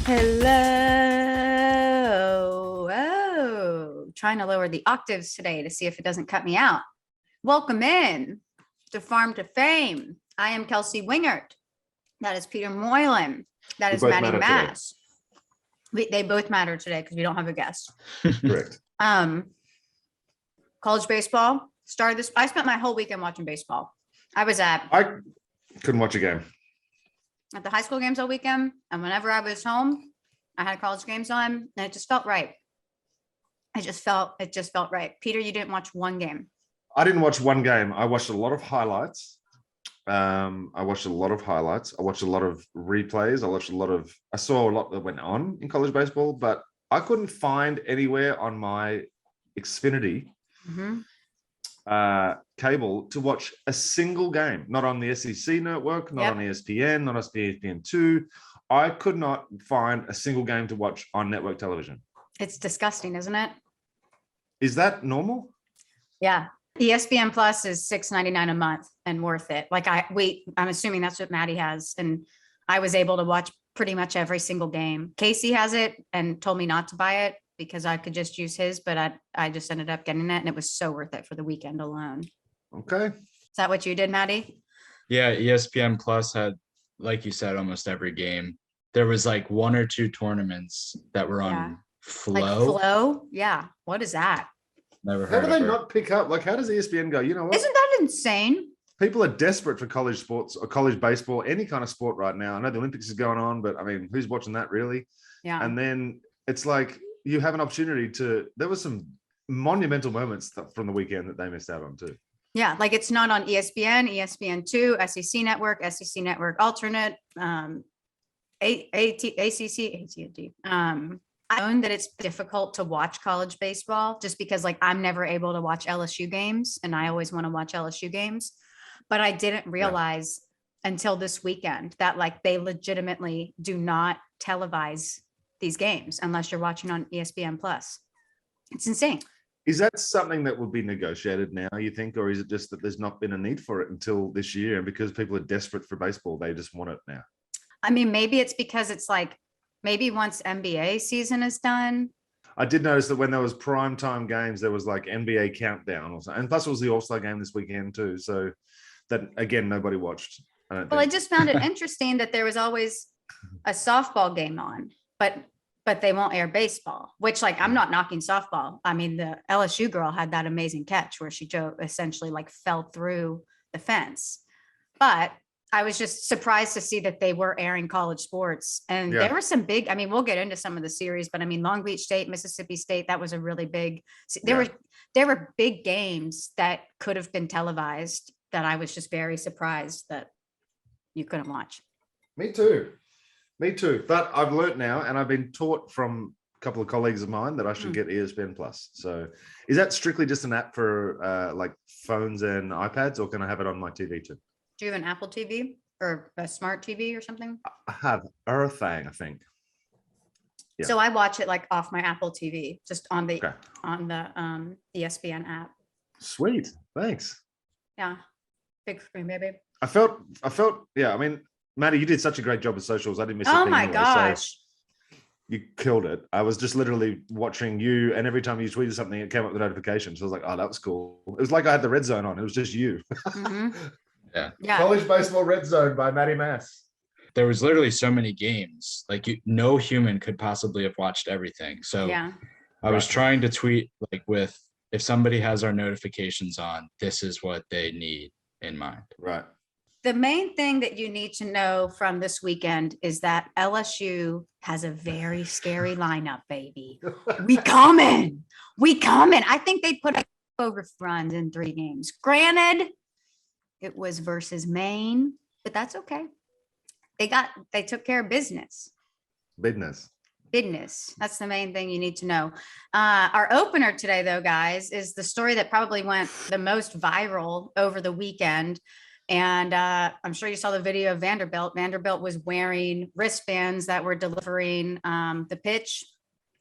Hello. Oh, trying to lower the octaves today to see if it doesn't cut me out. Welcome in to Farm to Fame. I am Kelsey Wingert. That is Peter Moylan. That is Maddie Mass. They both matter today because we don't have a guest. Correct. College baseball started this. I spent my whole weekend watching baseball. I couldn't watch a game. At the high school games all weekend, and whenever I was home, I had college games on, and it just felt right. It just felt right. Peter, you didn't watch one game. I didn't watch one game. I watched a lot of highlights. I watched a lot of replays. I saw a lot that went on in college baseball, but I couldn't find anywhere on my Xfinity cable to watch a single game, not on the SEC network, not on ESPN, not on ESPN2. I could not find a single game to watch on network television. It's disgusting, isn't it? Is that normal? Yeah. ESPN Plus is $6.99 a month and worth it. I'm assuming that's what Maddie has. And I was able to watch pretty much every single game. Casey has it and told me not to buy it because I could just use his, but I just ended up getting it, and it was so worth it for the weekend alone. Okay. Is that what you did, Maddie? Yeah, ESPN Plus had, like you said, almost every game. There was like one or two tournaments that were on Flow. Like Flow? Yeah. What is that? Never heard How do they not pick up? Like, how does ESPN go, you know what? Isn't that insane? People are desperate for college sports or college baseball, any kind of sport right now. I know the Olympics is going on, but I mean, who's watching that really? Yeah. And then it's like you have an opportunity there was some monumental moments from the weekend that they missed out on too. Yeah, like it's not on ESPN, ESPN2, SEC Network, SEC Network Alternate, ACC, AT&T. I own that it's difficult to watch college baseball just because I'm never able to watch LSU games, and I always want to watch LSU games. But I didn't realize until this weekend that they legitimately do not televise these games unless you're watching on ESPN Plus. It's insane. Is that something that will be negotiated now, you think, or is it just that there's not been a need for it until this year, and because people are desperate for baseball, they just want it now? I mean, maybe it's because it's maybe once NBA season is done. I did notice that when there was primetime games, there was NBA countdown or something. And plus it was the All-Star game this weekend too. So that, again, nobody watched. I just found it interesting that there was always a softball game on, but they won't air baseball, which I'm not knocking softball. I mean, the LSU girl had that amazing catch where she essentially fell through the fence. But I was just surprised to see that they were airing college sports, and there were some big, we'll get into some of the series, but Long Beach State, Mississippi State, that was a really big, there were big games that could have been televised that I was just very surprised that you couldn't watch. Me too. But I've learned now, and I've been taught from a couple of colleagues of mine that I should get ESPN Plus. So is that strictly just an app for phones and iPads, or can I have it on my TV too? Do you have an Apple TV or a smart TV or something? I have everything, I think. Yeah. So I watch it off my Apple TV, just on the ESPN app. Sweet, thanks. Yeah, big screen, baby. I felt. Yeah, Maddie, you did such a great job with socials. I didn't miss a thing. Oh my gosh. So you killed it. I was just literally watching you, and every time you tweeted something, it came up with notifications. So I was like, oh, that was cool. It was like I had the red zone on. It was just you. Mm-hmm. Yeah. College Baseball Red Zone by Maddie Mass. There was literally so many games. No human could possibly have watched everything. So I was trying to tweet if somebody has our notifications on, this is what they need in mind. Right. The main thing that you need to know from this weekend is that LSU has a very scary lineup, baby. We coming. I think they put over runs in 3 games. Granted, it was versus Maine, but that's okay. They took care of business. Business. That's the main thing you need to know. Our opener today, though, guys, is the story that probably went the most viral over the weekend. And I'm sure you saw the video of Vanderbilt. Vanderbilt was wearing wristbands that were delivering the pitch,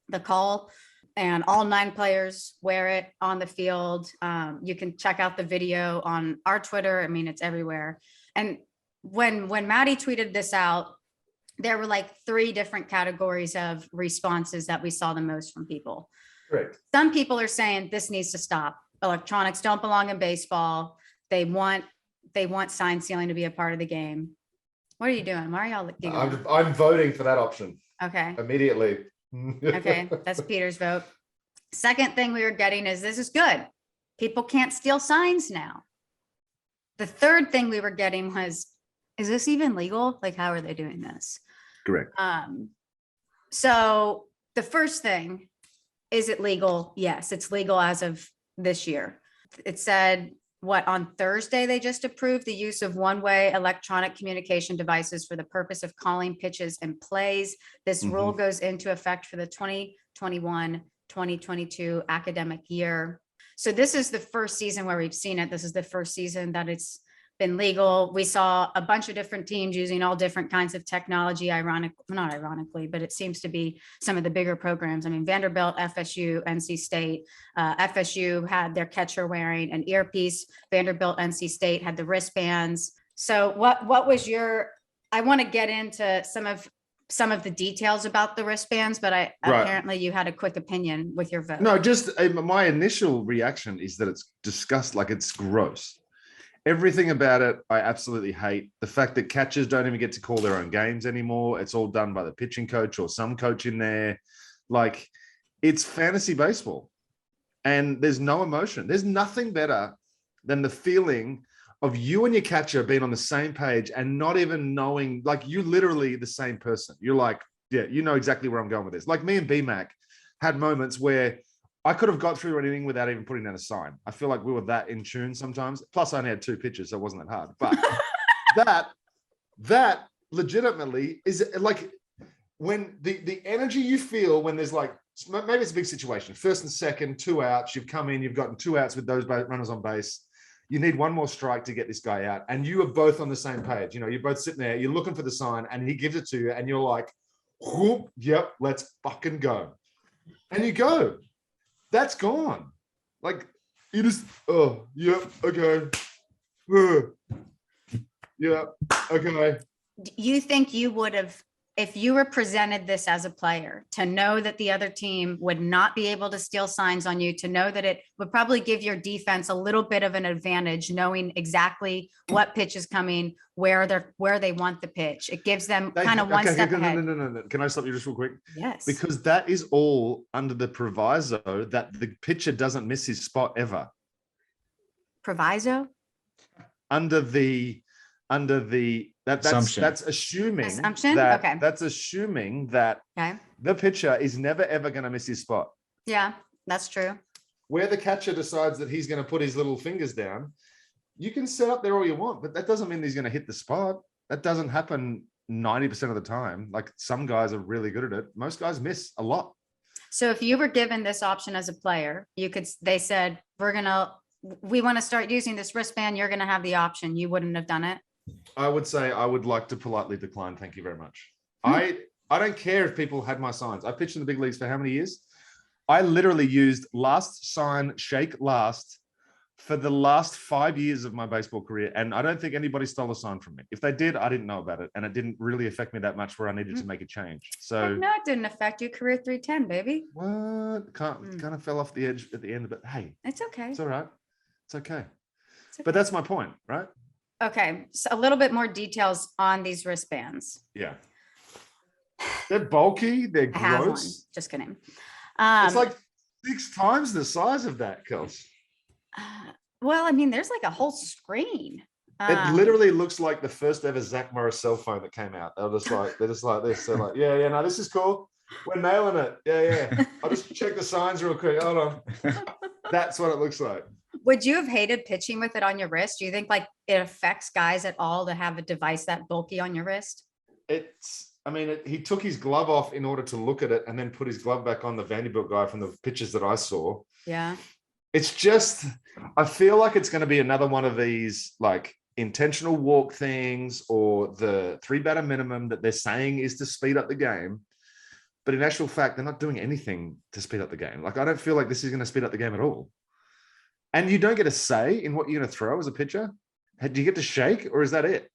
the call, and all 9 players wear it on the field. You can check out the video on our Twitter. It's everywhere. And when Maddie tweeted this out, there were like 3 different categories of responses that we saw the most from people. Correct. Some people are saying this needs to stop. Electronics don't belong in baseball. They want sign stealing to be a part of the game. What are you doing? Why are y'all giggling? I'm voting for that option. Okay. Immediately. Okay. That's Peter's vote. Second thing we were getting is this is good. People can't steal signs now. The third thing we were getting was, is this even legal? Like, how are they doing this? Correct. So the first thing, is it legal? Yes, it's legal as of this year. It said, what, on Thursday, they just approved the use of one-way electronic communication devices for the purpose of calling pitches and plays. This rule goes into effect for the 2021-2022 academic year. So this is the first season where we've seen it. This is the first season that it's been legal. We saw a bunch of different teams using all different kinds of technology, not ironically, but it seems to be some of the bigger programs. I mean, Vanderbilt, FSU, NC State. FSU had their catcher wearing an earpiece. Vanderbilt, NC State had the wristbands. So what was I want to get into some of the details about the wristbands, but apparently you had a quick opinion with your vote. No, just my initial reaction is that it's disgusting, like it's gross. Everything about it, I absolutely hate. The fact that catchers don't even get to call their own games anymore. It's all done by the pitching coach or some coach in there. Like, it's fantasy baseball. And there's no emotion. There's nothing better than the feeling of you and your catcher being on the same page and not even knowing, like, you're literally the same person. You're like, yeah, you know exactly where I'm going with this. Like, me and BMAC had moments where I could have got through an inning without even putting down a sign. I feel like we were that in tune sometimes. Plus, I only had 2 pitches, so it wasn't that hard. But that legitimately is like when the energy you feel when there's like, maybe it's a big situation, first and second, 2 outs. You've come in, you've gotten 2 outs with those runners on base. You need 1 more strike to get this guy out, and you are both on the same page. You know, you're both sitting there, you're looking for the sign, and he gives it to you, and you're like, whoop, yep, let's fucking go, and you go. That's gone. Like, you just, oh, yep, okay. Yeah, okay. Do you think you would have, if you were presented this as a player, to know that the other team would not be able to steal signs on you, to know that it would probably give your defense a little bit of an advantage, knowing exactly what pitch is coming, where they want the pitch. It gives them kind of one step ahead. No. Can I stop you just real quick? Yes. Because that is all under the proviso that the pitcher doesn't miss his spot ever. Proviso? That's assuming assumption. That, okay. That's assuming that the pitcher is never ever going to miss his spot. Yeah, that's true. Where the catcher decides that he's going to put his little fingers down, you can set up there all you want, but that doesn't mean he's going to hit the spot. That doesn't happen 90% of the time. Like, some guys are really good at it. Most guys miss a lot. So if you were given this option as a player, they said, we want to start using this wristband. You're going to have the option. You wouldn't have done it. I would say I would like to politely decline. Thank you very much. I don't care if people had my signs. I pitched in the big leagues for how many years? I literally used last sign, shake last for the last 5 years of my baseball career. And I don't think anybody stole a sign from me. If they did, I didn't know about it. And it didn't really affect me that much where I needed to make a change. So no, it didn't affect you. Career 310, baby. What? Kind of fell off the edge at the end, but hey, it's okay. It's all right. It's okay. But that's my point, right? Okay. So a little bit more details on these wristbands. Yeah. They're bulky. They're gross. Just kidding. It's like 6 times the size of that, Kels. Well, I mean, there's like a whole screen. It literally looks like the first ever Zach Morris cell phone that came out. They're just like this. They're like, yeah, no, this is cool. We're nailing it. Yeah. I'll just check the signs real quick. Hold on. That's what it looks like. Would you have hated pitching with it on your wrist? Do you think like it affects guys at all to have a device that bulky on your wrist? He took his glove off in order to look at it and then put his glove back on, the Vanderbilt guy, from the pictures that I saw. Yeah. It's just, I feel like it's going to be another one of these like intentional walk things, or the 3-batter minimum that they're saying is to speed up the game. But in actual fact, they're not doing anything to speed up the game. Like, I don't feel like this is going to speed up the game at all. And you don't get a say in what you're going to throw as a pitcher. Do you get to shake, or is that it?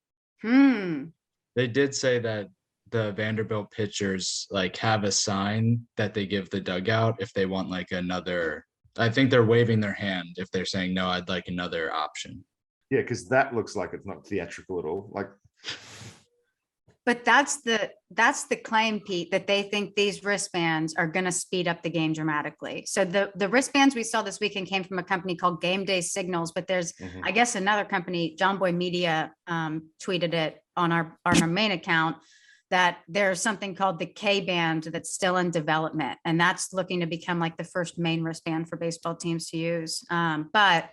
They did say that the Vanderbilt pitchers like have a sign that they give the dugout if they want like another. I think they're waving their hand if they're saying, no, I'd like another option. Yeah, because that looks like it's not theatrical at all. Like, but that's the claim, Pete, that they think these wristbands are going to speed up the game dramatically. So the wristbands we saw this weekend came from a company called Game Day Signals, but there's, I guess, another company, JOMBOY Media, tweeted it on our main account, that there's something called the K-band that's still in development. And that's looking to become like the first main wristband for baseball teams to use. But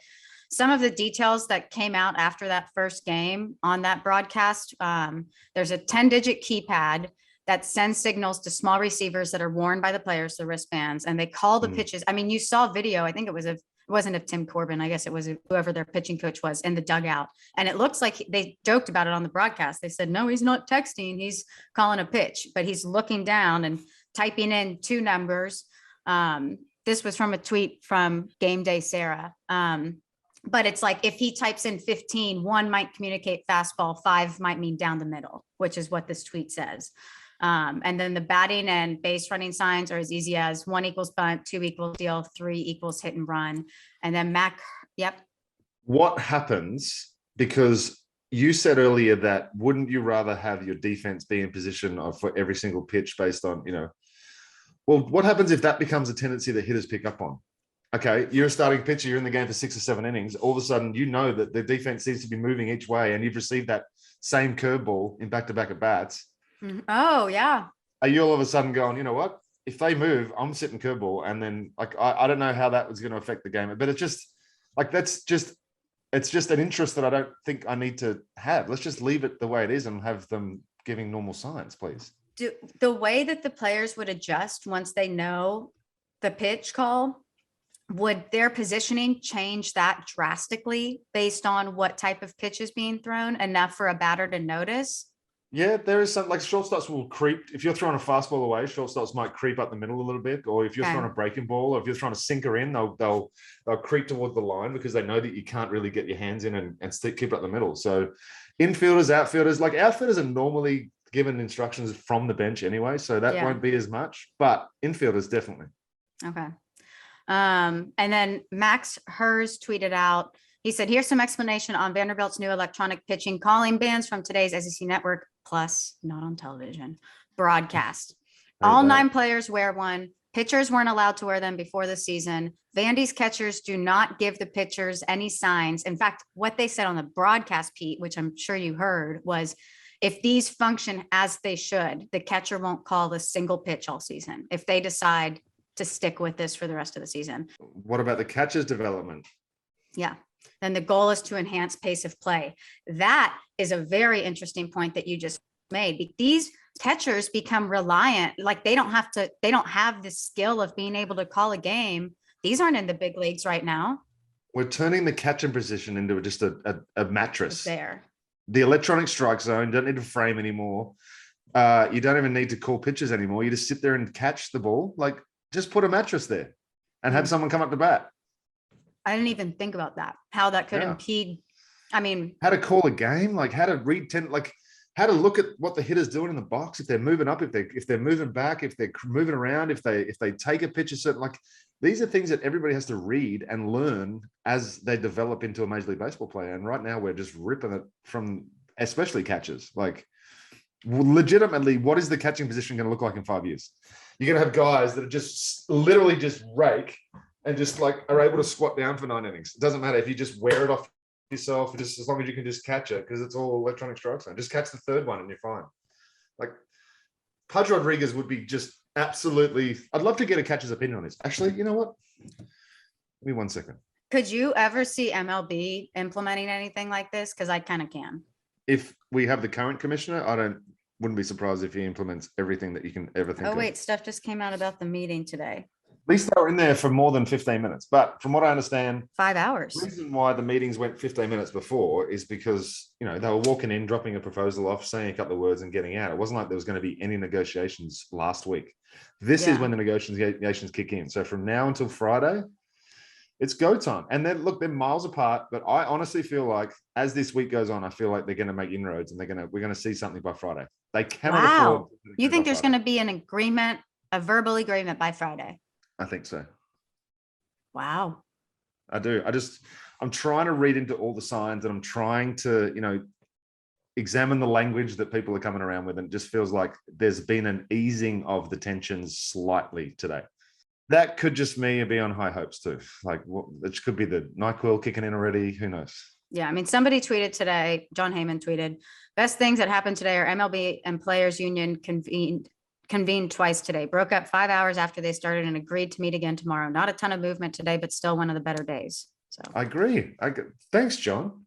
some of the details that came out after that first game on that broadcast, there's a 10-digit keypad that sends signals to small receivers that are worn by the players, the wristbands, and they call the pitches. I mean, you saw video, I think it wasn't of Tim Corbin, I guess it was whoever their pitching coach was in the dugout. And it looks like they joked about it on the broadcast. They said, no, he's not texting, he's calling a pitch, but he's looking down and typing in 2 numbers. This was from a tweet from Game Day Sarah. But it's like, if he types in 15, 1 might communicate fastball, 5 might mean down the middle, which is what this tweet says. And then the batting and base running signs are as easy as 1 equals bunt, 2 equals steal, 3 equals hit and run. And then yep. What happens, because you said earlier that wouldn't you rather have your defense be in position for every single pitch based on, well, what happens if that becomes a tendency that hitters pick up on? Okay, you're a starting pitcher, you're in the game for 6 or 7 innings. All of a sudden, that the defense seems to be moving each way, and you've received that same curveball in back-to-back at bats. Oh, yeah. Are you all of a sudden going, you know what? If they move, I'm sitting curveball. And then, like, I don't know how that was going to affect the game. But it's just, like, it's just an interest that I don't think I need to have. Let's just leave it the way it is and have them giving normal signs, please. The way that the players would adjust once they know the pitch call, would their positioning change that drastically based on what type of pitch is being thrown, enough for a batter to notice? Yeah, there is some, like, shortstops will creep. If you're throwing a fastball away, shortstops might creep up the middle a little bit. Or if you're throwing a breaking ball, or if you're throwing a sinker in, they'll creep toward the line because they know that you can't really get your hands in and keep it up the middle. So infielders, outfielders, like outfielders are normally given instructions from the bench anyway, so that won't be as much. But infielders definitely. Okay. And then Max Hers tweeted out, he said, here's some explanation on Vanderbilt's new electronic pitching calling bands from today's SEC Network Plus, not on television, broadcast. All 9 players wear one. Pitchers weren't allowed to wear them before the season. Vandy's catchers do not give the pitchers any signs. In fact, what they said on the broadcast, Pete, which I'm sure you heard, was if these function as they should, the catcher won't call a single pitch all season if they decide to stick with this for the rest of the season. What about the catcher's development? Yeah. Then the goal is to enhance pace of play. That is a very interesting point that you just made. These catchers become reliant, like they don't have the skill of being able to call a game. These aren't in the big leagues right now. We're turning the catching position into just a mattress. There. The electronic strike zone, you don't need to frame anymore. You don't even need to call pitches anymore. You just sit there and catch the ball. Like, just put a mattress there and have someone come up to bat. I didn't even think about that, how that could impede. I mean, how to call a game, like how to read how to look at what the hitter's doing in the box, if they're moving up, if they're moving back, if they're moving around, if they take a pitch, a certain, like, these are things that everybody has to read and learn as they develop into a Major League Baseball player. And right now we're just ripping it from, especially catchers. Like, legitimately, what is the catching position going to look like in 5 years? You're going to have guys that are just literally just rake and just like are able to squat down for 9 innings. It doesn't matter if you just wear it off yourself, just as long as you can just catch it, because it's all electronic strike zone. Just catch the 3rd one and you're fine. Like, Pudge Rodriguez would be just absolutely. I'd love to get a catcher's opinion on this. Actually, you know what? Give me 1 second. Could you ever see MLB implementing anything like this? Because I kind of can. If we have the current commissioner, wouldn't be surprised if he implements everything that you can ever think of. Oh, wait, stuff just came out about the meeting today. At least they were in there for more than 15 minutes. But from what I understand, 5 hours. The reason why the meetings went 15 minutes before is because, they were walking in, dropping a proposal off, saying a couple of words and getting out. It wasn't like there was going to be any negotiations last week. This is when the negotiations kick in. So from now until Friday, It's go time. And then look, they're miles apart, but I honestly feel like as this week goes on, I feel like they're going to make inroads and we're going to see something by Friday. They cannot afford. You think there's going to be an agreement, a verbal agreement by Friday? I think so. Wow. I do. I'm trying to read into all the signs, and I'm trying to, examine the language that people are coming around with. And it just feels like there's been an easing of the tensions slightly today. That could just me be on high hopes too. Like, it could be the NyQuil kicking in already. Who knows? Yeah. I mean, somebody tweeted today, John Heyman tweeted, best things that happened today are MLB and Players Union convened twice today, broke up 5 hours after they started and agreed to meet again tomorrow. Not a ton of movement today, but still one of the better days. So I agree. Thanks, John.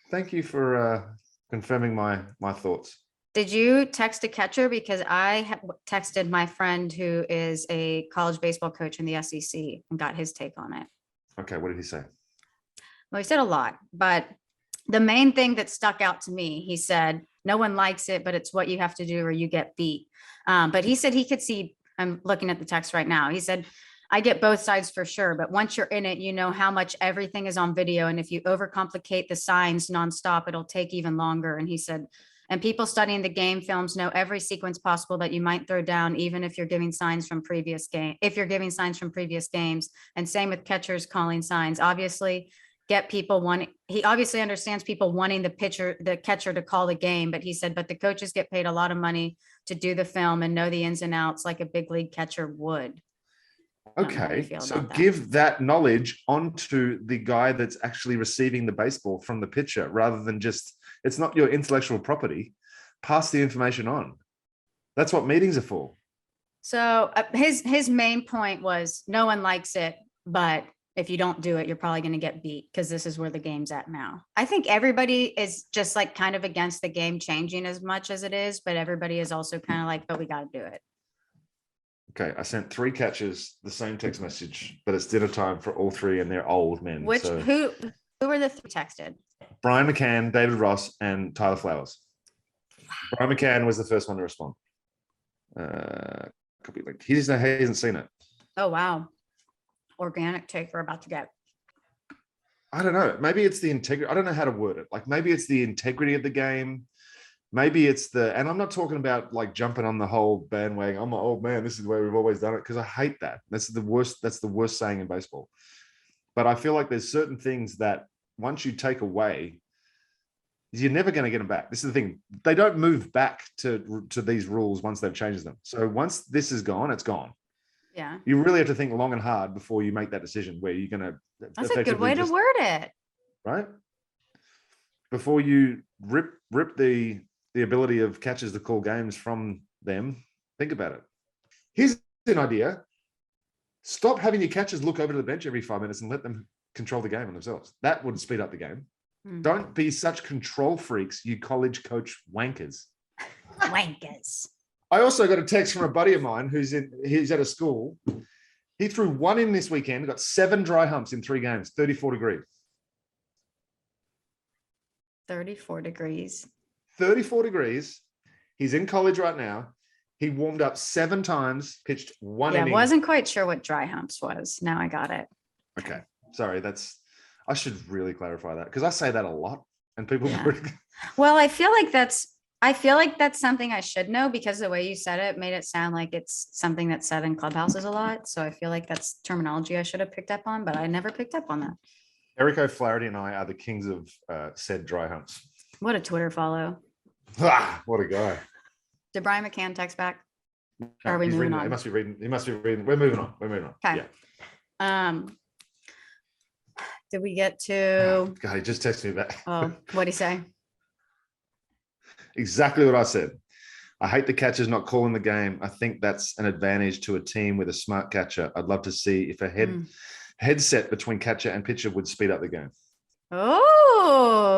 Thank you for confirming my thoughts. Did you text a catcher? Because I texted my friend who is a college baseball coach in the SEC and got his take on it. Okay, what did he say? Well, he said a lot, but the main thing that stuck out to me, he said, no one likes it, but it's what you have to do or you get beat. But he said he could see, I'm looking at the text right now. He said, I get both sides for sure, but once you're in it, you know how much everything is on video. And if you overcomplicate the signs nonstop, it'll take even longer. And he said, and people studying the game films know every sequence possible that you might throw down, even if you're giving signs from previous games. And same with catchers calling signs. Obviously, he obviously understands people wanting the catcher to call the game, but he said, but the coaches get paid a lot of money to do the film and know the ins and outs like a big league catcher would. Okay, so give that knowledge onto the guy that's actually receiving the baseball from the pitcher, rather than just, it's not your intellectual property. Pass the information on. That's what meetings are for. So his main point was no one likes it, but if you don't do it, you're probably going to get beat because this is where the game's at now. I think everybody is just like kind of against the game changing as much as it is, but everybody is also kind of like, but we got to do it. Okay, I sent 3 catchers the same text message, but it's dinner time for all 3 and they're old men. Who were the 3 texted? Brian McCann, David Ross, and Tyler Flowers. Brian McCann was the first one to respond. Could be linked. He hasn't seen it. Oh, wow. Organic take we're about to get. I don't know. Maybe it's the integrity. I don't know how to word it. Like, maybe it's the integrity of the game. Maybe it's and I'm not talking about like jumping on the whole bandwagon. I'm an old man. This is the way we've always done it. Because I hate that. That's the worst saying in baseball. But I feel like there's certain things that once you take away, you're never going to get them back. This is the thing. They don't move back to these rules once they've changed them. So once this is gone, it's gone. Yeah. You really have to think long and hard before you make that decision where you're going to. That's a good way to word it. Right. Before you rip the ability of catchers to call games from them, think about it. Here's an idea. Stop having your catchers look over to the bench every 5 minutes and let them control the game on themselves. That would speed up the game. Don't be such control freaks, you college coach wankers. Wankers. I also got a text from a buddy of mine he's at a school. He threw 1 in this weekend, got 7 dry humps in 3 games, 34 degrees. 34 degrees. 34 degrees. He's in college right now. He warmed up 7 times, pitched 1 inning. I wasn't quite sure what dry humps was. Now I got it. Okay. Sorry, I should really clarify that because I say that a lot and people. Yeah. Well, I feel like that's something I should know because the way you said it made it sound like it's something that's said in clubhouses a lot. So I feel like that's terminology I should have picked up on, but I never picked up on that. Eric O'Flaherty and I are the kings of said dry humps. What a Twitter follow. What a guy. Did Brian McCann text back? No, are we moving on? He must be reading. We're moving on. Okay. Yeah. Did we get to? God, he just texted me back. Oh, what'd he say? Exactly what I said. I hate the catchers not calling the game. I think that's an advantage to a team with a smart catcher. I'd love to see if a headset between catcher and pitcher would speed up the game. Oh,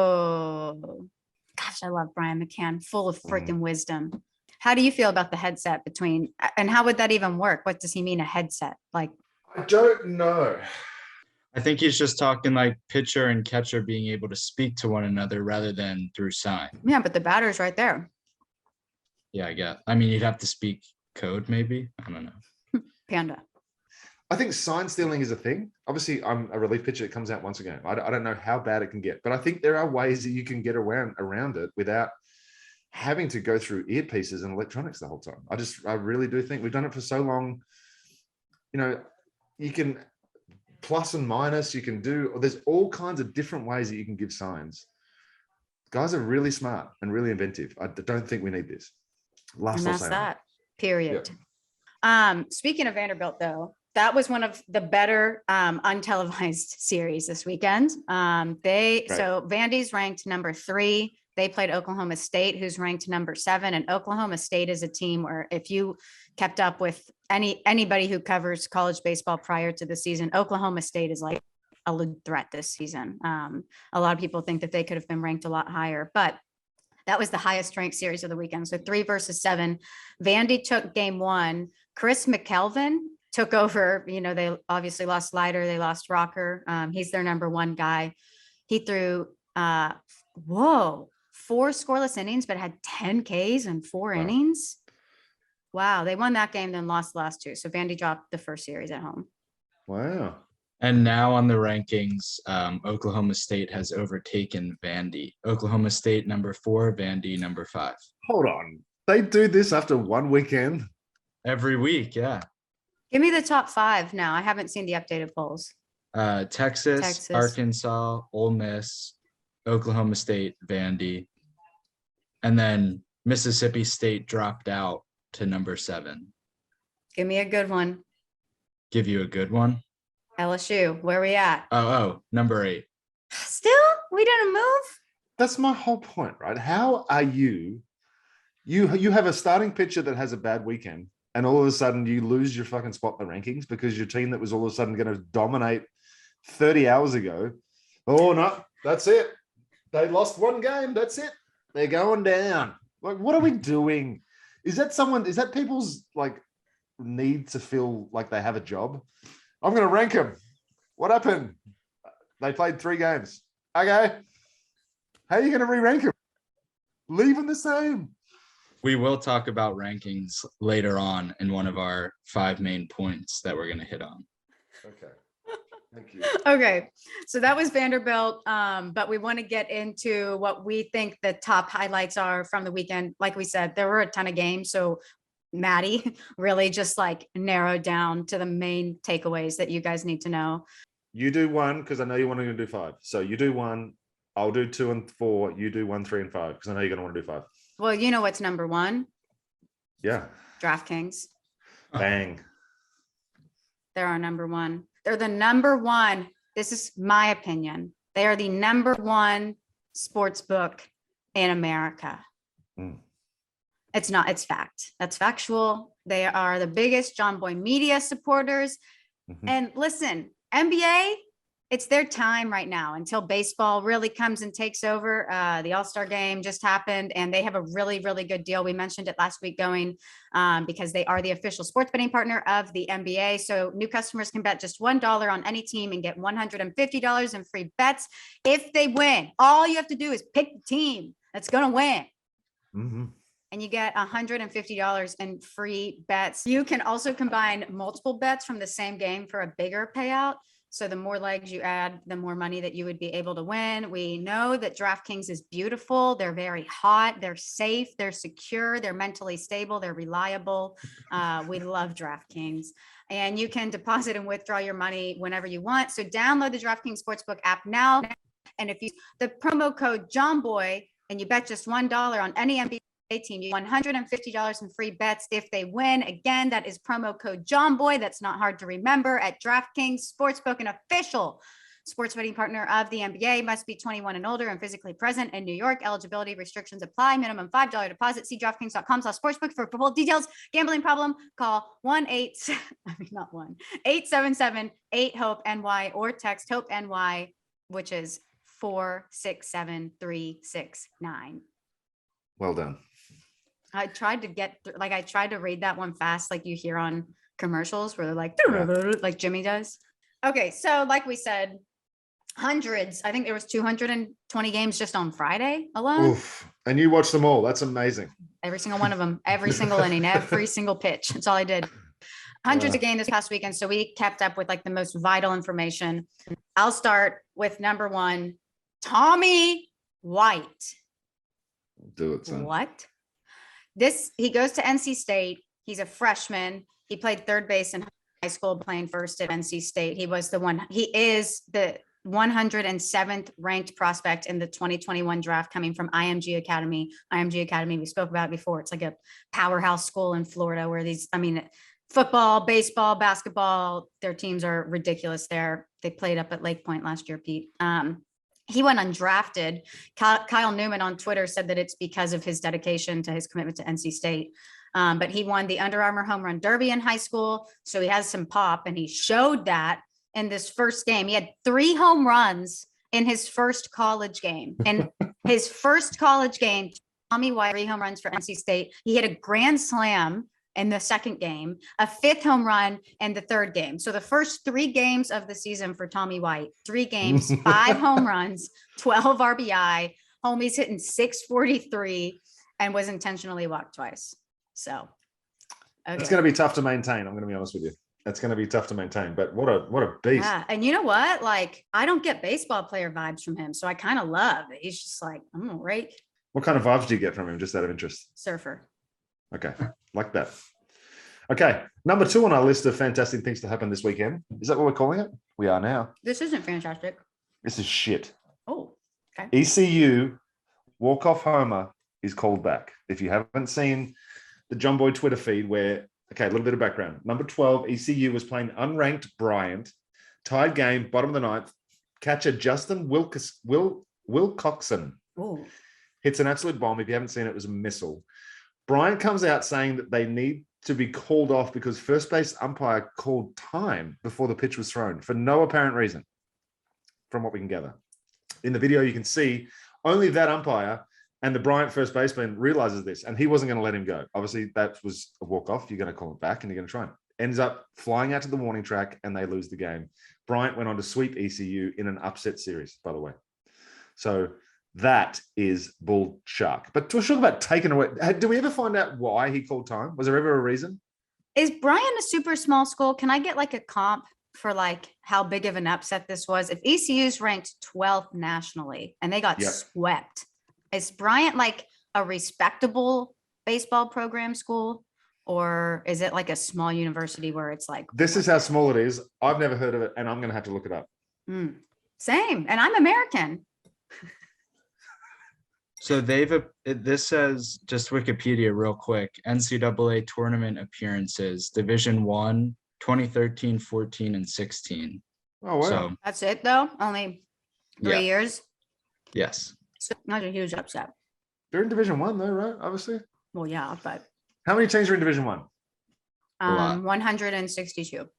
gosh, I love Brian McCann, full of freaking wisdom. How do you feel about the headset between, and how would that even work? What does he mean, a headset? Like, I don't know. I think he's just talking like pitcher and catcher being able to speak to one another rather than through sign. Yeah, but the batter's right there. Yeah, I guess. I mean, you'd have to speak code, maybe. I don't know. Panda. I think sign stealing is a thing. Obviously, I'm a relief pitcher that comes out once a game. I don't know how bad it can get, but I think there are ways that you can get around it without having to go through earpieces and electronics the whole time. I really do think we've done it for so long. You know, you can plus and minus, you can do, there's all kinds of different ways that you can give signs. Guys are really smart and really inventive. I don't think we need this. And that's that, period. Yeah. Speaking of Vanderbilt, though, that was one of the better untelevised series this weekend. So Vandy's ranked number 3. They played Oklahoma State, who's ranked number 7. And Oklahoma State is a team where if you kept up with anybody who covers college baseball prior to the season, Oklahoma State is like a threat this season. A lot of people think that they could have been ranked a lot higher, but that was the highest ranked series of the weekend. So 3 versus 7. Vandy took game 1. Chris McKelvin took over. You know, they obviously lost Leiter. They lost Rocker. He's their number 1 guy. He threw, 4 scoreless innings, but had 10 Ks in 4 innings. Wow. They won that game, then lost the last 2. So Vandy dropped the first series at home. Wow. And now on the rankings, Oklahoma State has overtaken Vandy. Oklahoma State number 4, Vandy number 5. Hold on. They do this after one weekend? Every week, yeah. Give me the top 5 now. I haven't seen the updated polls. Texas, Arkansas, Ole Miss, Oklahoma State, Vandy. And then Mississippi State dropped out to number 7. Give me a good one. Give you a good one? LSU, where are we at? Oh, number 8. Still? We didn't move? That's my whole point, right? How are you have a starting pitcher that has a bad weekend, and all of a sudden you lose your fucking spot in the rankings because your team that was all of a sudden going to dominate 30 hours ago. Oh, no, that's it. They lost one game. That's it. They're going down. Like, what are we doing? Is that people's like need to feel like they have a job? I'm going to rank them. What happened? They played 3 games. Okay. How are you going to re-rank them? Leave them the same. We will talk about rankings later on in one of our 5 main points that we're going to hit on. Okay. Thank you. Okay. So that was Vanderbilt. But we want to get into what we think the top highlights are from the weekend. Like we said, there were a ton of games. So Maddie really just like narrowed down to the main takeaways that you guys need to know. You do 1 because I know you want to do 5. So you do 1. I'll do 2 and 4. You do 1, 3, and 5 because I know you're going to want to do 5. Well, you know what's number 1? Yeah. DraftKings. Bang. They're our number 1. They're the number 1. This is my opinion. They are the number 1 sports book in America. It's not, it's fact. That's factual. They are the biggest JOMBOY media supporters. And listen, NBA, it's their time right now until baseball really comes and takes over. The All-Star game just happened and they have a really, really good deal. We mentioned it last week going because they are the official sports betting partner of the NBA. So new customers can bet just $1 on any team and get $150 in free bets if they win. All you have to do is pick the team that's going to win. And you get $150 in free bets. You can also combine multiple bets from the same game for a bigger payout. So the more legs you add, the more money that you would be able to win. We know that DraftKings is beautiful. They're very hot. They're safe. They're secure. They're mentally stable. They're reliable. We love DraftKings. And you can deposit and withdraw your money whenever you want. So download the DraftKings Sportsbook app now. And if you use the promo code JOMBOY and you bet just $1 on any NBA team, you $150 in free bets if they win. Again, that is promo code JOMBOY. That's not hard to remember at DraftKings Sportsbook, an official sports betting partner of the NBA. Must be 21 and older and physically present in New York. Eligibility restrictions apply. Minimum $5 deposit. See DraftKings.com/sportsbook for full details. Gambling problem? Call 877-8-HOPE-NY or text HOPE-NY, which is 467-369. Well done. I tried to get through, like I tried to read that one fast, like you hear on commercials where they're like, like Jimmy does. Okay, so like we said, hundreds. I think there was 220 games just on Friday alone. Oof. And you watched them all. That's amazing. Every single one of them, every single inning, every single pitch. That's all I did. hundreds of games this past weekend. So we kept up with like the most vital information. I'll start with number one, Tommy White. Do it, son. What? He goes to NC State. He's a freshman. He played third base in high school, playing first at NC State. He is the 107th ranked prospect in the 2021 draft, coming from IMG Academy. IMG Academy, we spoke about it before. It's like a powerhouse school in Florida where football, baseball, basketball, their teams are ridiculous there. They played up at Lake Point last year, Pete. He went undrafted. Kyle Newman on Twitter said that it's because of his dedication to his commitment to NC State. But he won the Under Armour Home Run Derby in high school. So he has some pop, and he showed that in this first game. He had 3 home runs in his first college game. And his first college game, Tommy White, 3 home runs for NC State. He hit a grand slam in the second game, a 5th home run in the third game. So the first 3 games of the season for Tommy White, 3 games, 5 home runs, 12 RBI, homie's hitting 643 and was intentionally walked twice. So okay. It's going to be tough to maintain. I'm going to be honest with you. It's going to be tough to maintain, but what a beast. Yeah. And you know what? Like, I don't get baseball player vibes from him. So I kind of love it. He's just like, I'm going to rake. What kind of vibes do you get from him, just out of interest? Surfer. Okay. Like that. Okay. Number 2 on our list of fantastic things to happen this weekend. Is that what we're calling it? We are now. This isn't fantastic. This is shit. Oh, okay. ECU walk-off homer is called back. If you haven't seen the JOMBOY Twitter feed where, okay, a little bit of background. Number 12, ECU was playing unranked Bryant. Tied game, bottom of the 9th. Catcher Justin Wilcoxon hits an absolute bomb. If you haven't seen it, it was a missile. Bryant comes out saying that they need to be called off because first base umpire called time before the pitch was thrown for no apparent reason, from what we can gather. In the video, you can see only that umpire and the Bryant first baseman realizes this, and he wasn't going to let him go. Obviously, that was a walk-off. You're going to call it back, and you're going to try him. Ends up flying out to the warning track, and they lose the game. Bryant went on to sweep ECU in an upset series, by the way. So that is bull shark. But to talk about taking away, do we ever find out why he called time? Was there ever a reason? Is Bryant a super small school? Can I get like a comp for like how big of an upset this was? If ECU's ranked 12th nationally and they got swept, is Bryant like a respectable baseball program school, or is it like a small university where it's like, this is how small it is? I've never heard of it, and I'm going to have to look it up. Same. And I'm American. So this says, just Wikipedia real quick, NCAA tournament appearances, Division I, 2013, 14, and 16. Oh, wow. So, that's it though? Only 3 years? Yes. So not a huge upset. They're in Division I though, right? Obviously. Well, yeah, but how many teams are in Division I? 162.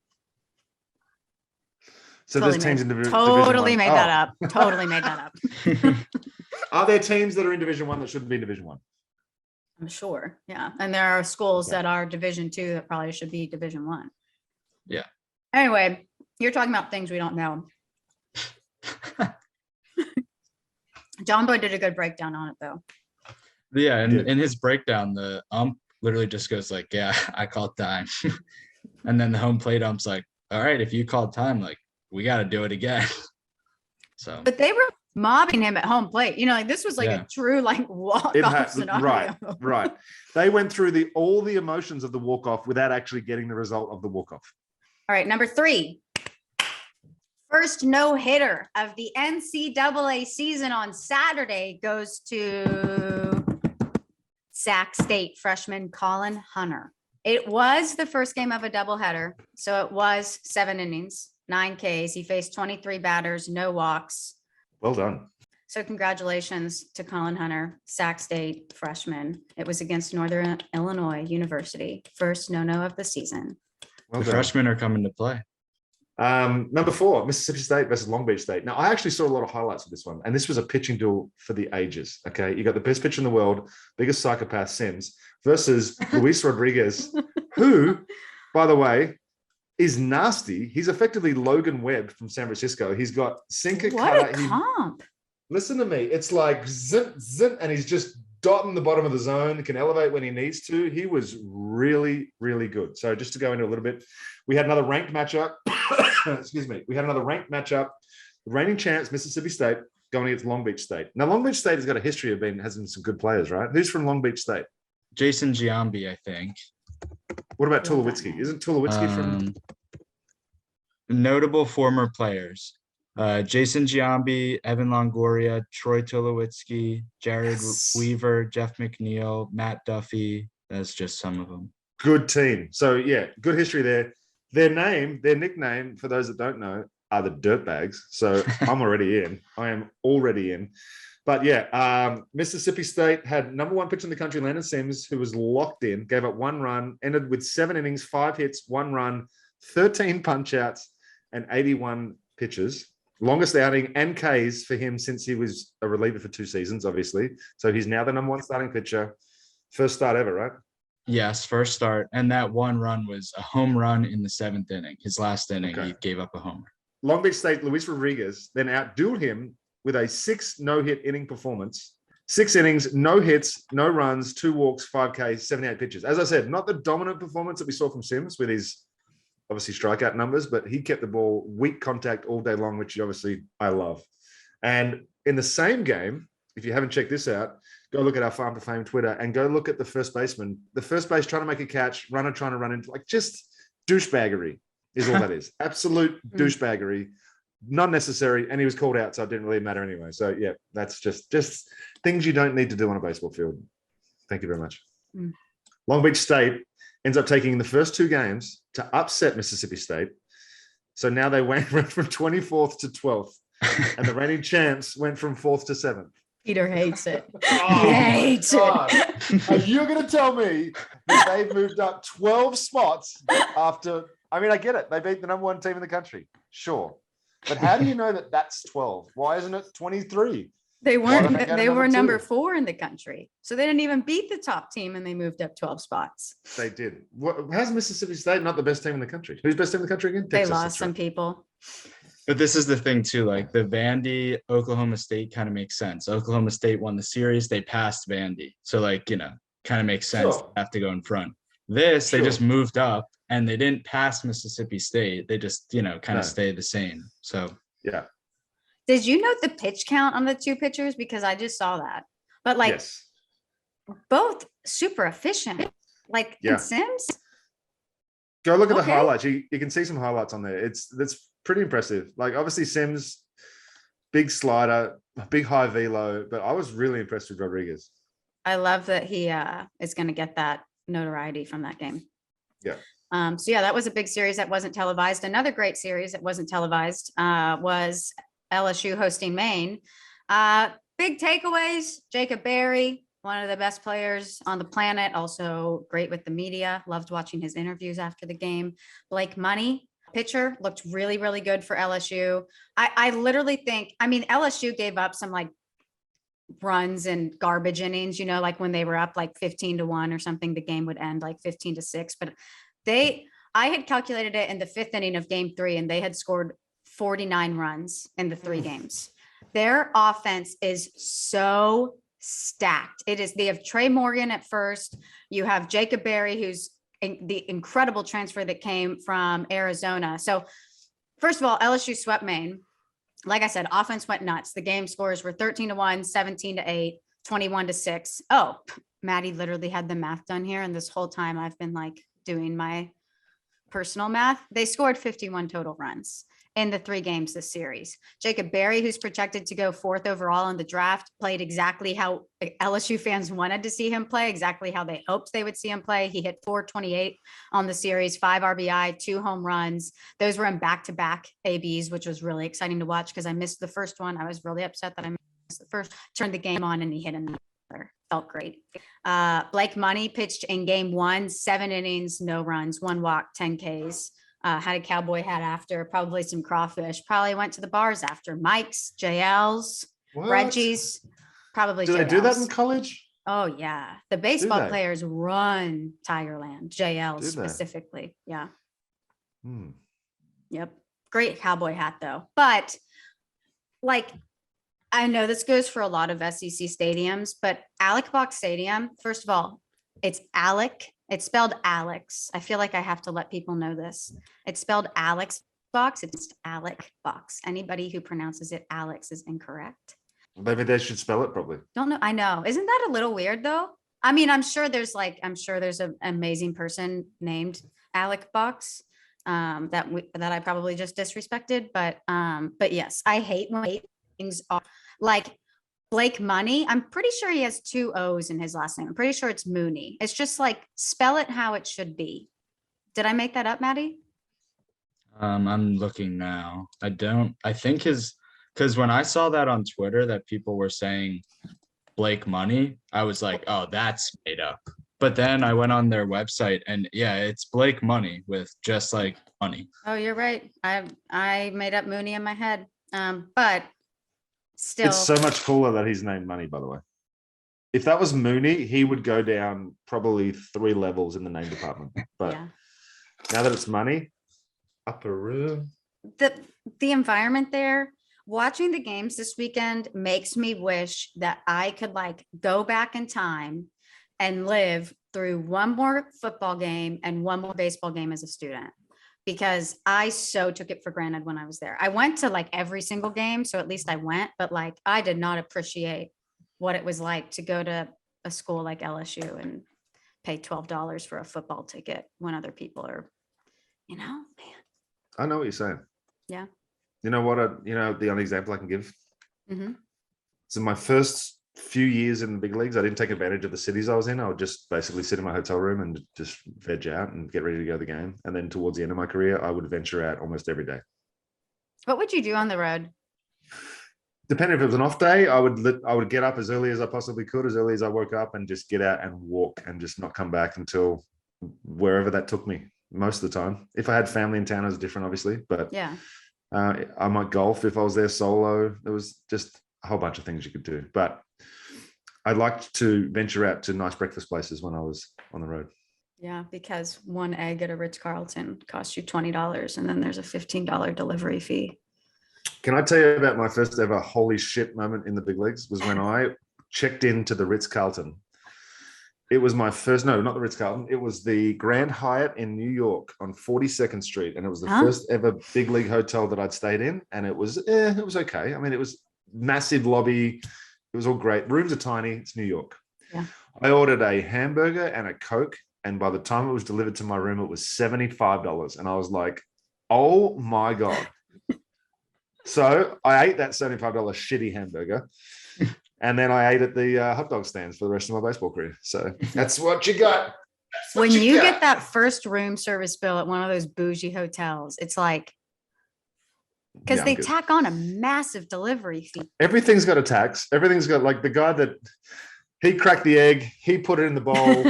So there's teams in Division Totally I. made that up. Totally made that up. Are there teams that are in Division I that shouldn't be in Division I? I'm sure. Yeah. And there are schools that are Division II that probably should be Division I. Yeah. Anyway, you're talking about things we don't know. JOMBOY did a good breakdown on it though. Yeah, and in his breakdown, the ump literally just goes like, yeah, I called time. And then the home plate ump's like, all right, if you called time, like, we got to do it again. So, but they were mobbing him at home plate. You know, like this was like a true like walk-off scenario. Right. They went through all the emotions of the walk-off without actually getting the result of the walk-off. All right, number 3. First no-hitter of the NCAA season on Saturday goes to Sac State freshman Colin Hunter. It was the first game of a doubleheader, so it was 7 innings, 9 Ks. He faced 23 batters, no walks. Well done. So congratulations to Colin Hunter, Sac State freshman. It was against Northern Illinois University. First no-no of the season. Well, the freshmen are coming to play. Number 4, Mississippi State versus Long Beach State. Now, I actually saw a lot of highlights of this one, and this was a pitching duel for the ages. Okay, you got the best pitcher in the world, biggest psychopath Sims, versus Luis Rodriguez, who, by the way, is nasty. He's effectively Logan Webb from San Francisco. He's got sinker cutter. What a comp! Listen to me. It's like zit, zit, and he's just dotting the bottom of the zone, can elevate when he needs to. He was really, really good. So just to go into a little bit, we had another ranked matchup. Excuse me. We had another ranked matchup. The reigning champs, Mississippi State, going against Long Beach State. Now, Long Beach State has got a history of having some good players, right? Who's from Long Beach State? Jason Giambi, I think. What about Tulowitzki? Isn't Tulowitzki from... Notable former players. Jason Giambi, Evan Longoria, Troy Tulowitzki, Jared Weaver, Jeff McNeil, Matt Duffy. That's just some of them. Good team. So, yeah, good history there. Their nickname, for those that don't know, are the Dirtbags. So I'm already in. I am already in. But yeah, Mississippi State had number one pitcher in the country, Landon Sims, who was locked in, gave up 1 run, ended with 7 innings, 5 hits, 1 run, 13 punch outs, and 81 pitches. Longest outing and Ks for him since he was a reliever for 2 seasons, obviously. So he's now the number 1 starting pitcher. First start ever, right? Yes, first start. And that 1 run was a home run in the 7th inning. His last inning, He gave up a homer. Long Beach State, Luis Rodriguez, then outdueled him with a 6 no-hit inning performance. 6 innings, no hits, no runs, 2 walks, 5 Ks, 78 pitches. As I said, not the dominant performance that we saw from Sims with his obviously strikeout numbers, but he kept the ball weak contact all day long, which obviously I love. And in the same game, if you haven't checked this out, go look at our Farm to Fame Twitter and go look at the first baseman. The first base trying to make a catch, runner trying to run into, like, just douchebaggery is all that is. Absolute douchebaggery. Not necessary, and he was called out, so it didn't really matter anyway. So yeah, that's just things you don't need to do on a baseball field. Thank you very much. Long Beach State ends up taking the first 2 games to upset Mississippi State. So now they went from 24th to 12th, and the reigning champs went from 4th to 7th. Peter hates it. He hates it. Are you going to tell me that they've moved up 12 spots after? I mean, I get it. They beat the number 1 team in the country. Sure. But how do you know that that's 12? Why isn't it 23? They weren't. They were number 4 in the country. So they didn't even beat the top team, and they moved up 12 spots. They did. How's Mississippi State not the best team in the country? Who's best team in the country again? Texas, they lost some people. But this is the thing too, like the Vandy, Oklahoma State kind of makes sense. Oklahoma State won the series. They passed Vandy. So kind of makes sense. Sure. They have to go in front. They just moved up, and they didn't pass Mississippi State. They just, kind of stayed the same. So, yeah. Did you note the pitch count on the 2 pitchers? Because I just saw that. But yes. Both super efficient. In Sims. Go look at the highlights. You can see some highlights on there. That's pretty impressive. Like, obviously Sims, big slider, big high velo, but I was really impressed with Rodriguez. I love that he is going to get that notoriety from that game. Yeah. So that was a big series that wasn't televised. Another great series that wasn't televised was LSU hosting Maine. Big takeaways: Jacob Berry, one of the best players on the planet, also great with the media. Loved watching his interviews after the game. Blake Money, pitcher, looked really, really good for LSU. I literally think, LSU gave up some runs and garbage innings, when they were up 15-1 or something, the game would end 15-6. But I had calculated it in the 5th inning of game 3, and they had scored 49 runs in the 3 games. Their offense is so stacked. They have Trey Morgan at first. You have Jacob Berry, who's the incredible transfer that came from Arizona. So first of all, LSU swept Maine. Like I said, offense went nuts. The game scores were 13-1, 17-8, 21-6. Oh, Maddie literally had the math done here. And this whole time I've been doing my personal math. They scored 51 total runs in the 3 games this series. Jacob Berry, who's projected to go 4th overall in the draft, played exactly how LSU fans wanted to see him play, exactly how they hoped they would see him play. He hit 428 on the series, 5 RBI, 2 home runs. Those were in back-to-back ABs, which was really exciting to watch because I missed the first one. I was really upset that I missed the first. Turned the game on and he hit another. Felt great. Blake Money pitched in game 1, 7 innings, no runs, 1 walk, 10 Ks. Had a cowboy hat after, probably some crawfish, probably went to the bars after. Mike's, JL's, Reggie's, probably. Do they do that in college? Oh yeah. The baseball players run Tigerland, JL's specifically. Yeah. Yep. Great cowboy hat though. But I know this goes for a lot of SEC stadiums, but Alec Box Stadium, first of all, it's Alec. It's spelled Alex. I feel like I have to let people know this. It's spelled Alex Box. It's Alec Box. Anybody who pronounces it Alex is incorrect. Maybe they should spell it properly. Don't know. I know. Isn't that a little weird though? I mean, I'm sure there's an amazing person named Alec Box that I probably just disrespected. But yes, I hate when things are like Blake Money. I'm pretty sure he has 2 O's in his last name. I'm pretty sure it's Mooney. It's just like spell it how it should be. Did I make that up, Maddie? I'm looking now. I think because when I saw that on Twitter that people were saying Blake Money, I was like, oh, that's made up. But then I went on their website and yeah, it's Blake Money with just like money. Oh, you're right. I made up Mooney in my head. But still, it's so much cooler that he's named Money, by the way. If that was Mooney, he would go down probably 3 levels in the name department. But now that it's Money, upper room. The environment there, watching the games this weekend makes me wish that I could like go back in time and live through one more football game and one more baseball game as a student, because I so took it for granted when I was there. I went to like every single game, so at least I went, but like I did not appreciate what it was like to go to a school like LSU and pay $12 for a football ticket when other people are, man. I know what you're saying. Yeah. You know what? The only example I can give. Mm-hmm. So my first few years in the big leagues, I didn't take advantage of the cities I was in. I would just basically sit in my hotel room and just veg out and get ready to go to the game. And then towards the end of my career, I would venture out almost every day. What would you do on the road? Depending if it was an off day, I would get up as early as I possibly could, as early as I woke up, and just get out and walk and just not come back until wherever that took me most of the time. If I had family in town, it was different, obviously. But yeah. I might golf if I was there solo. There was just a whole bunch of things you could do. But I liked to venture out to nice breakfast places when I was on the road. Yeah, because one egg at a Ritz-Carlton costs you $20, and then there's a $15 delivery fee. Can I tell you about my first ever holy shit moment in the big leagues? Was when I checked into the Ritz-Carlton. It was my first, no, not the Ritz-Carlton. It was the Grand Hyatt in New York on 42nd Street. And it was the first ever big league hotel that I'd stayed in. And it was okay. I mean, it was massive lobby. It was all great. Rooms are tiny. It's New York. Yeah. I ordered a hamburger and a Coke. And by the time it was delivered to my room, it was $75. And I was like, oh my God. So I ate that $75 shitty hamburger. And then I ate at the hot dog stands for the rest of my baseball career. So that's what you got. When you get that first room service bill at one of those bougie hotels, it's like, because they tack on a massive delivery fee. Everything's got a tax. Everything's got, like, the guy that he cracked the egg, he put it in the bowl,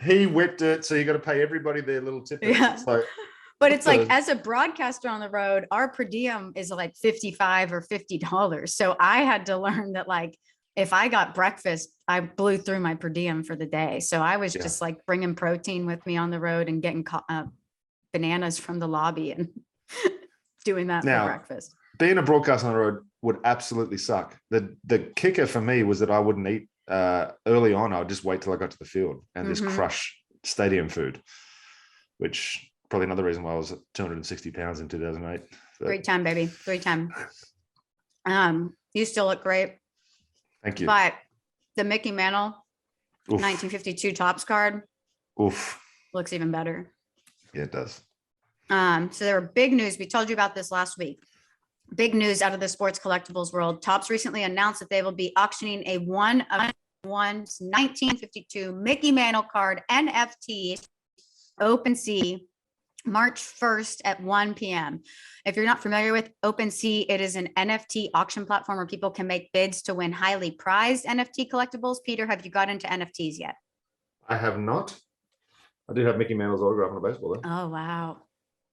he whipped it. So you got to pay everybody their little tip. Yeah. It's like, but it's like, as a broadcaster on the road, our per diem is like $55 or $50. So I had to learn that, like, if I got breakfast, I blew through my per diem for the day. So I was just like bringing protein with me on the road and getting bananas from the lobby and doing that for breakfast. Being a broadcaster on the road would absolutely suck. The kicker for me was that I wouldn't eat early on. I would just wait till I got to the field and just crush stadium food, which probably another reason why I was 260 pounds in 2008. But 3-time, baby. 3-time. You still look great. Thank you. But the Mickey Mantle 1952 Topps card looks even better. Yeah, it does. So there were big news. We told you about this last week. Big news out of the sports collectibles world. Topps recently announced that they will be auctioning a one of one's 1952 Mickey Mantle card NFT OpenSea March 1st at 1 p.m. If you're not familiar with OpenSea, it is an NFT auction platform where people can make bids to win highly prized NFT collectibles. Peter, have you got into NFTs yet? I have not. I do have Mickey Mantle's autograph on a baseball though. Oh, wow.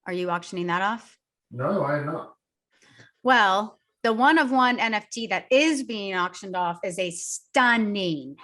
Are you auctioning that off? No, I am not. Well, the one of one NFT that is being auctioned off is a stunning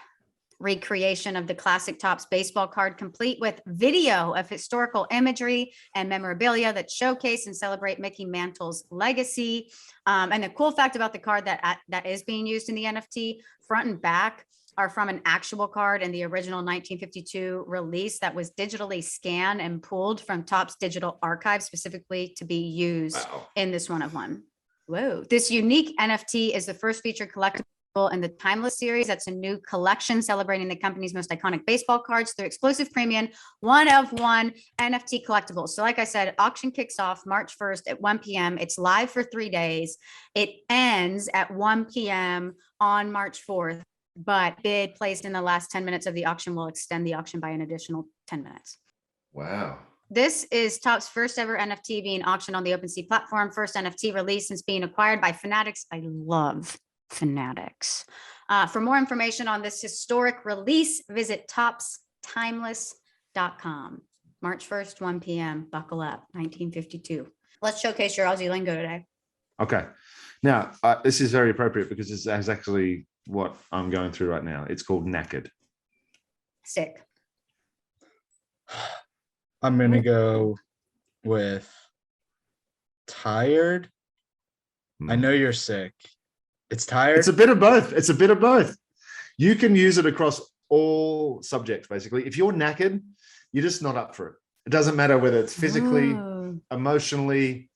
recreation of the classic Topps baseball card, complete with video of historical imagery and memorabilia that showcase and celebrate Mickey Mantle's legacy. And the cool fact about the card that is being used in the NFT, front and back are from an actual card in the original 1952 release that was digitally scanned and pulled from Topps digital archive specifically to be used in this one-of-one. Whoa. This unique NFT is the first featured collectible in the Timeless series. That's a new collection celebrating the company's most iconic baseball cards through exclusive premium one-of-one NFT collectibles. So like I said, auction kicks off March 1st at 1 p.m. It's live for 3 days. It ends at 1 p.m. on March 4th, but bid placed in the last 10 minutes of the auction will extend the auction by an additional 10 minutes. Wow. This is Topps' first ever NFT being auctioned on the OpenSea platform. First NFT release since being acquired by Fanatics. I love Fanatics. For more information on this historic release, visit toppstimeless.com. March 1st, 1 p.m. Buckle up, 1952. Let's showcase your Aussie lingo today. Okay. Now, this is very appropriate because this is actually what I'm going through right now. It's called knackered. Sick. I'm going to go with tired. I know you're sick. It's tired. It's a bit of both. It's a bit of both. You can use it across all subjects, basically. If you're knackered, you're just not up for it. It doesn't matter whether it's physically, emotionally.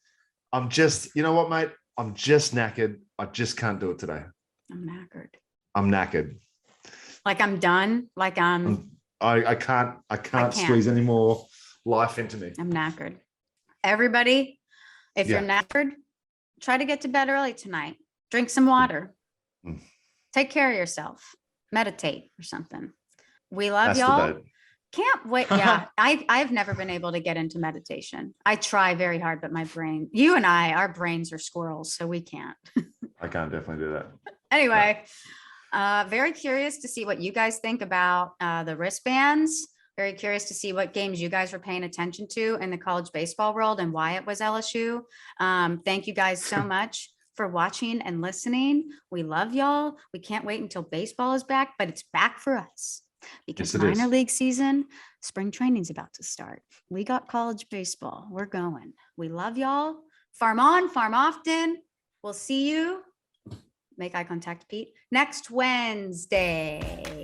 You know what, mate? I'm just knackered. I just can't do it today. I'm knackered. I'm knackered. Like I'm done. Like I can't squeeze any more life into me. I'm knackered. Everybody, if you're knackered, try to get to bed early tonight. Drink some water. Take care of yourself. Meditate or something. We love y'all. Can't wait. Yeah, I've never been able to get into meditation. I try very hard, but my brain, our brains are squirrels, so we can't. I can't definitely do that. Anyway, very curious to see what you guys think about the wristbands. Very curious to see what games you guys were paying attention to in the college baseball world and why it was LSU. Thank you guys so much for watching and listening. We love y'all. We can't wait until baseball is back, but it's back for us because minor league season, spring training's about to start. We got college baseball. We're going. We love y'all. Farm on, farm often. We'll see you. Make eye contact, Pete. Next Wednesday.